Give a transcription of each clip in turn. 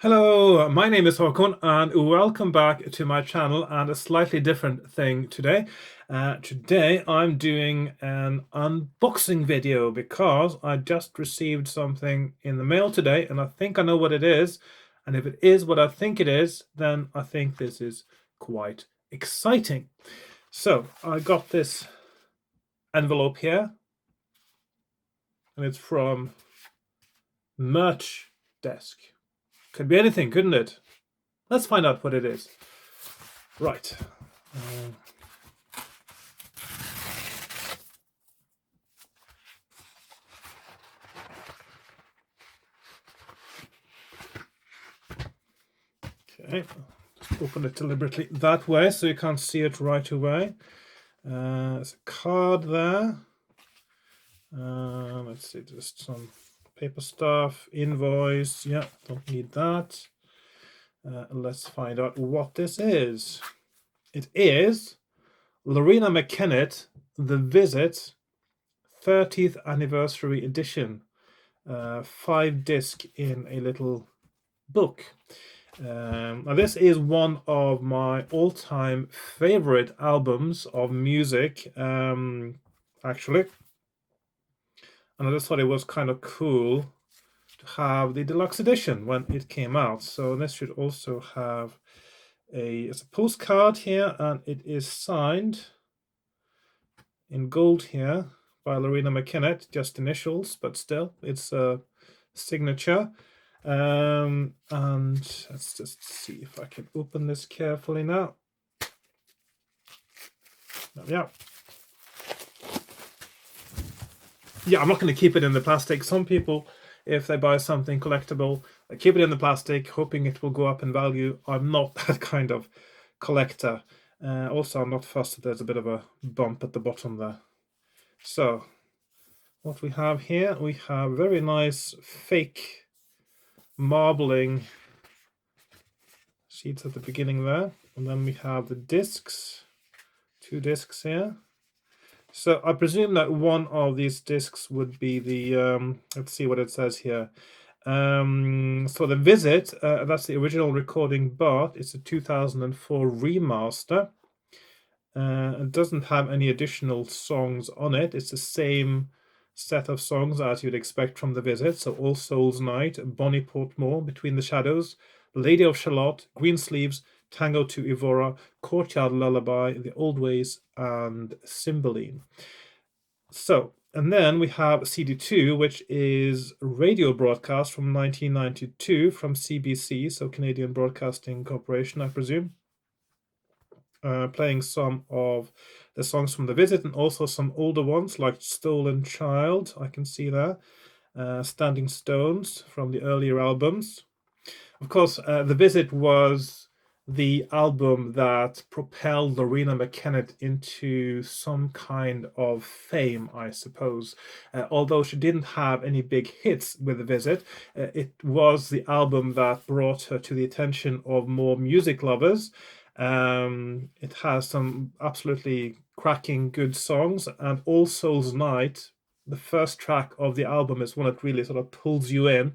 Hello, my name is Hakon, and welcome back to my channel and a slightly different thing today. Today I'm doing an unboxing video because I just received something in the mail today and I think I know what it is. And if it is what I think it is, then I think this is quite exciting. So I got this envelope here and it's from Merch Desk. Could be anything, couldn't it? Let's find out what it is. Right. Okay, just open it deliberately that way so you can't see it right away. There's a card there. Let's see, just some paper stuff, invoice. Yeah, don't need that. Let's find out what this is. It is Loreena McKennitt, The Visit 30th Anniversary Edition. 5-disc in a little book. Now this is one of my all-time favorite albums of music, actually. And I just thought it was kind of cool to have the deluxe edition when it came out. So this should also have it's a postcard here, and it is signed in gold here by Loreena McKennitt, just initials, but still, it's a signature. And let's just see if I can open this carefully now. Yeah. I'm not going to keep it in the plastic. Some people, if they buy something collectible, they keep it in the plastic, hoping it will go up in value. I'm not that kind of collector. Also, I'm not fussed that there's a bit of a bump at the bottom there. So, what we have here, we have very nice fake marbling sheets at the beginning there, and then we have the discs, 2 discs here. So I presume that one of these discs would be the let's see what it says here. So The Visit, that's the original recording, but it's a 2004 remaster. It doesn't have any additional songs on it. It's the same set of songs as you'd expect from The Visit. So All Souls Night, Bonnie Portmore, Between the Shadows, Lady of Shalott, Greensleeves, Tango to Evora, Courtyard Lullaby, The Old Ways, and Cymbeline. So, and then we have CD2, which is a radio broadcast from 1992 from CBC, so Canadian Broadcasting Corporation, I presume. Playing some of the songs from The Visit and also some older ones like Stolen Child, I can see there. Standing Stones from the earlier albums. Of course, The Visit was the album that propelled Loreena McKennitt into some kind of fame, I suppose. Although she didn't have any big hits with The Visit, it was the album that brought her to the attention of more music lovers. It has some absolutely cracking good songs, and All Souls Night, the first track of the album, is one that really sort of pulls you in.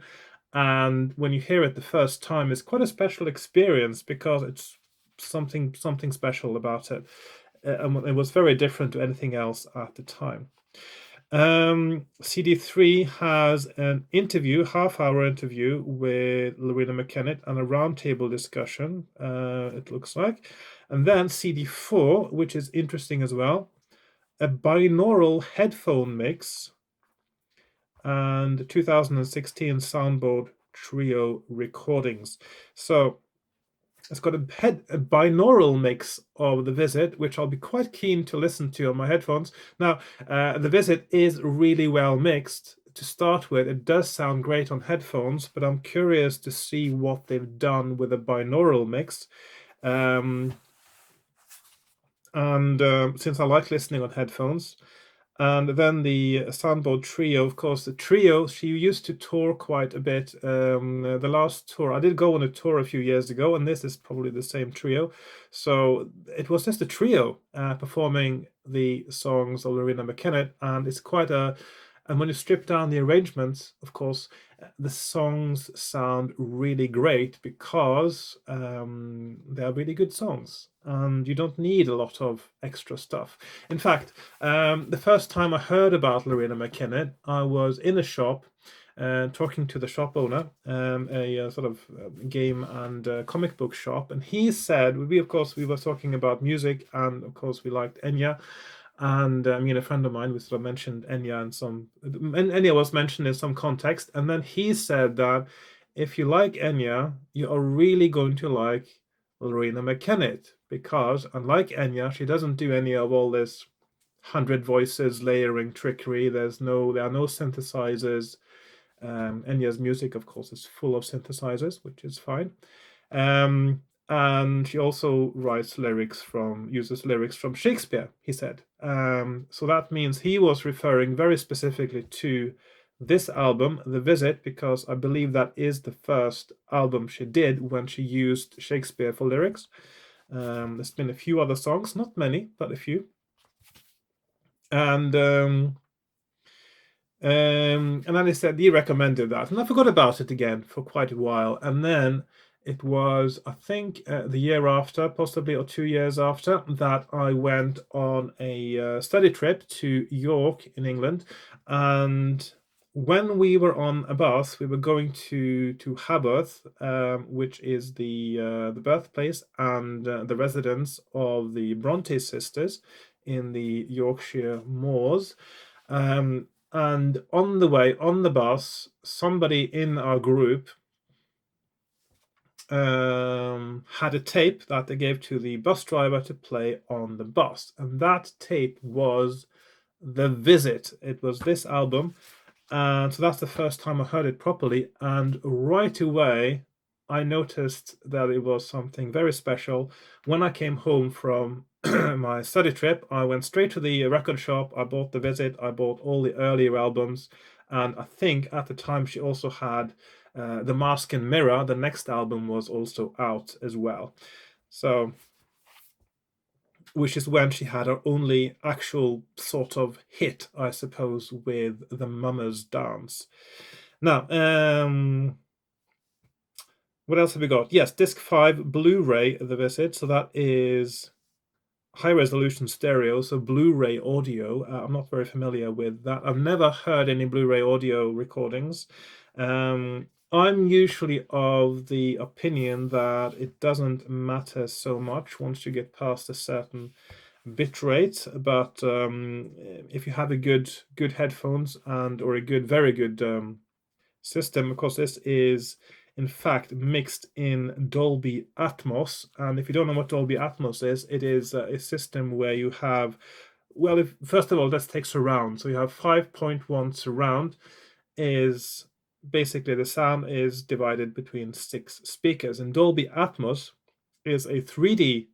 And when you hear it the first time, it's quite a special experience because it's something special about it. And it was very different to anything else at the time. CD3 has an interview, half-hour interview with Loreena McKennitt and a roundtable discussion, it looks like. And then CD4, which is interesting as well, a binaural headphone mix and 2016 soundboard trio recordings. So it's got a binaural mix of The Visit, which I'll be quite keen to listen to on my headphones. Now, The Visit is really well mixed to start with. It does sound great on headphones, but I'm curious to see what they've done with a binaural mix. Since I like listening on headphones. And then the soundboard trio, of course, the trio, she used to tour quite a bit. The last tour, I did go on a tour a few years ago, and this is probably the same trio. So it was just a trio performing the songs of Loreena McKennitt, and it's quite a And when you strip down the arrangements, of course, the songs sound really great because they're really good songs, and you don't need a lot of extra stuff. In fact, the first time I heard about Loreena McKennitt, I was in a shop talking to the shop owner, a sort of game and comic book shop, and he said, we were talking about music, and of course we liked Enya. And me and a friend of mine, we sort of mentioned Enya Enya was mentioned in some context, and then he said that if you like Enya, you are really going to like Loreena McKennitt, because unlike Enya, she doesn't do any of all this 100 voices layering trickery. There are no synthesizers. Enya's music, of course, is full of synthesizers, which is fine. And she also uses lyrics from Shakespeare, he said. So that means he was referring very specifically to this album, The Visit, because I believe that is the first album she did when she used Shakespeare for lyrics. There's been a few other songs, not many, but a few. And then he said he recommended that, and I forgot about it again for quite a while. And then it was, I think, the year after, possibly, or 2 years after, that I went on a study trip to York in England. And when we were on a bus, we were going to Haworth, which is the birthplace and the residence of the Bronte sisters in the Yorkshire moors. And on the way, on the bus, somebody in our group had a tape that they gave to the bus driver to play on the bus. And that tape was The Visit. It was this album. And so that's the first time I heard it properly. And right away, I noticed that it was something very special. When I came home from my study trip, I went straight to the record shop. I bought The Visit. I bought all the earlier albums. And I think at the time she also had The Mask and Mirror. The next album was also out as well. So, which is when she had her only actual sort of hit, I suppose, with The Mummers Dance. Now, what else have we got? Yes, disc 5, Blu-ray, The Visit. So that is high-resolution stereo, so Blu-ray audio. I'm not very familiar with that. I've never heard any Blu-ray audio recordings. I'm usually of the opinion that it doesn't matter so much once you get past a certain bit rate, but if you have a good headphones or a very good system, of course, this is in fact mixed in Dolby Atmos. And if you don't know what Dolby Atmos is, it is a system where you have, well, first of all, let's take surround. So you have 5.1 surround. Is basically the sound is divided between 6 speakers, and Dolby Atmos is a 3D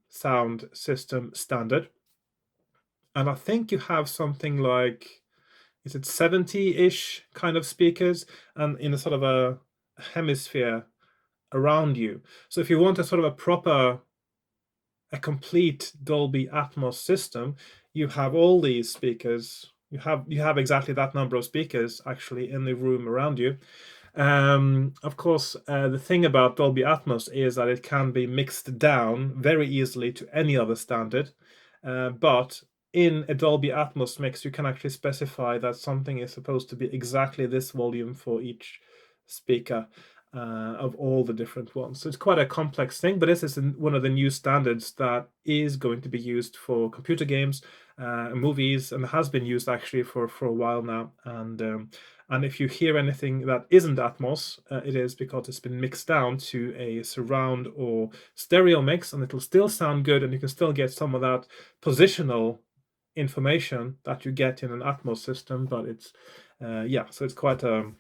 sound system standard. And I think you have something like, is it 70-ish kind of speakers, and in a sort of a hemisphere around you. So if you want a sort of a complete Dolby Atmos system, you have all these speakers. You have exactly that number of speakers actually in the room around you. Of course, the thing about Dolby Atmos is that it can be mixed down very easily to any other standard, but in a Dolby Atmos mix, you can actually specify that something is supposed to be exactly this volume for each speaker of all the different ones. So it's quite a complex thing, but this is one of the new standards that is going to be used for computer games, movies, and has been used actually for a while now. And if you hear anything that isn't Atmos, it is because it's been mixed down to a surround or stereo mix, and it'll still sound good, and you can still get some of that positional information that you get in an Atmos system. But it's so it's quite an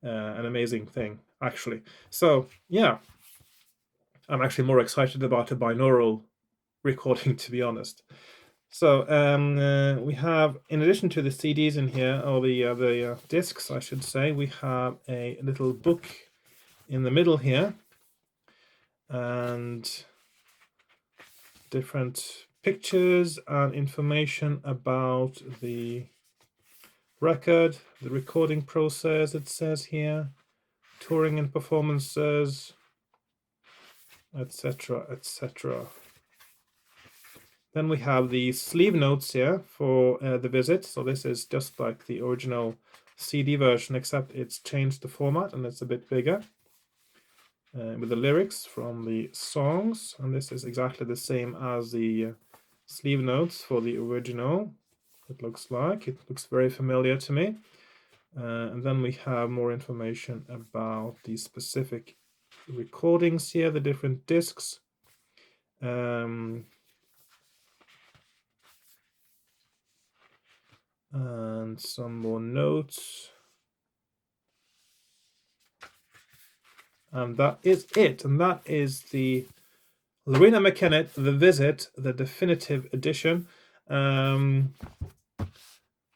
amazing thing, actually. So yeah, I'm actually more excited about a binaural recording, to be honest. So we have, in addition to the CDs in here, or the discs, I should say, we have a little book in the middle here, and different pictures and information about the record, the recording process, it says here, touring and performances, etc., etc. Then we have the sleeve notes here for the visit. So this is just like the original CD version, except it's changed the format and it's a bit bigger with the lyrics from the songs. And this is exactly the same as the sleeve notes for the original. It looks very familiar to me. And then we have more information about the specific recordings here, the different discs. And some more notes. And that is it. And that is the Loreena McKennitt, The Visit, the definitive edition.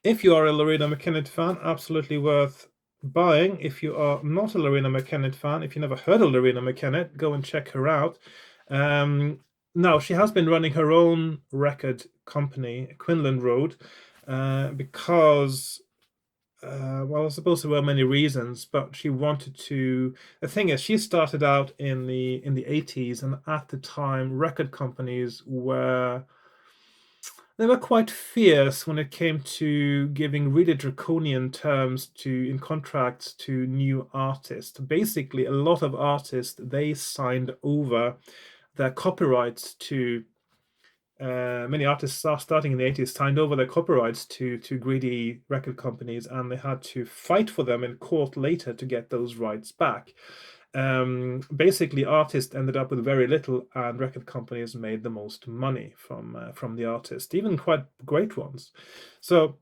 If you are a Loreena McKennitt fan, absolutely worth buying. If you are not a Loreena McKennitt fan, if you never heard of Loreena McKennitt, go and check her out. Now, she has been running her own record company, Quinlan Road, because well, I suppose there were many reasons, but she wanted to. The thing is, she started out in the 80s, and at the time, record companies were quite fierce when it came to giving really draconian terms in contracts to new artists. Basically, a lot of artists, they signed over their copyrights to. Many artists starting in the 80s signed over their copyrights to greedy record companies, and they had to fight for them in court later to get those rights back. Basically, artists ended up with very little, and record companies made the most money from the artist, even quite great ones. So,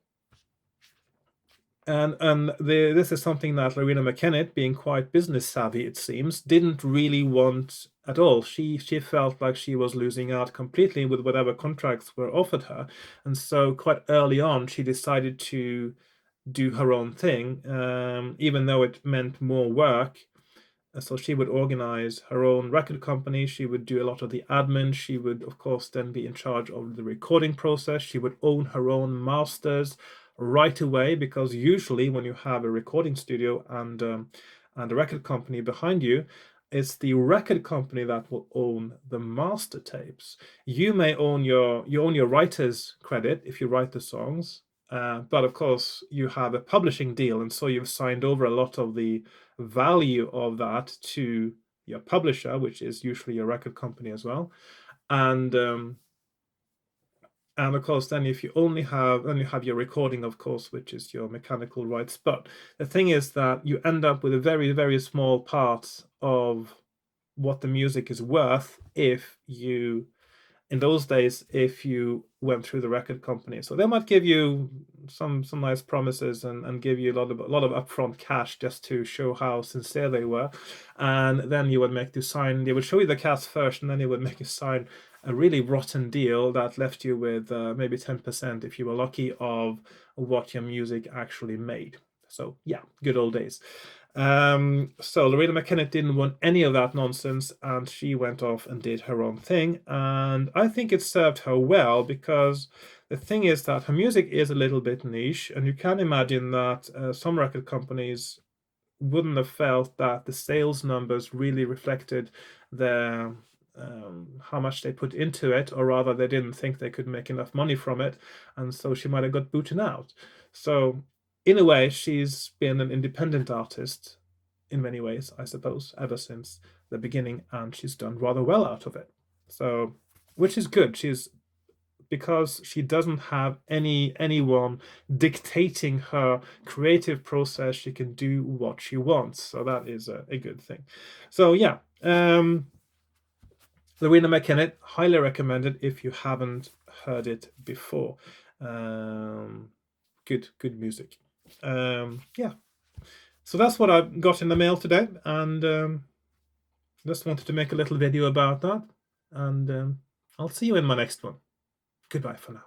this is something that Loreena McKennitt, being quite business savvy, it seems, didn't really want at all. She felt like she was losing out completely with whatever contracts were offered her, and so quite early on she decided to do her own thing, even though it meant more work. So she would organize her own record company. She would do a lot of the admin. She would, of course, then be in charge of the recording process. She would own her own masters right away, because usually when you have a recording studio and a record company behind you, it's the record company that will own the master tapes. You may own your writer's credit if you write the songs, but of course you have a publishing deal, and so you've signed over a lot of the value of that to your publisher, which is usually your record company as well. And of course, then if you only have your recording, of course, which is your mechanical rights. But the thing is that you end up with a very, very small part of what the music is worth if you, in those days, if you went through the record company. So they might give you some nice promises and give you a lot of upfront cash just to show how sincere they were, and then you would make you sign. They would show you the cash first, and then they would make you sign a really rotten deal that left you with maybe 10%, if you were lucky, of what your music actually made. So yeah, good old days. So Loreena McKennitt didn't want any of that nonsense, and she went off and did her own thing. And I think it served her well, because the thing is that her music is a little bit niche, and you can imagine that some record companies wouldn't have felt that the sales numbers really reflected their how much they put into it, or rather they didn't think they could make enough money from it, and so she might have got booted out. So in a way, she's been an independent artist in many ways, I suppose, ever since the beginning, and she's done rather well out of it. So, which is good. Because she doesn't have anyone dictating her creative process, she can do what she wants. So that is a good thing. So yeah, Loreena McKennitt, highly recommended if you haven't heard it before. Good music. Yeah. So that's what I got in the mail today, and just wanted to make a little video about that. And I'll see you in my next one. Goodbye for now.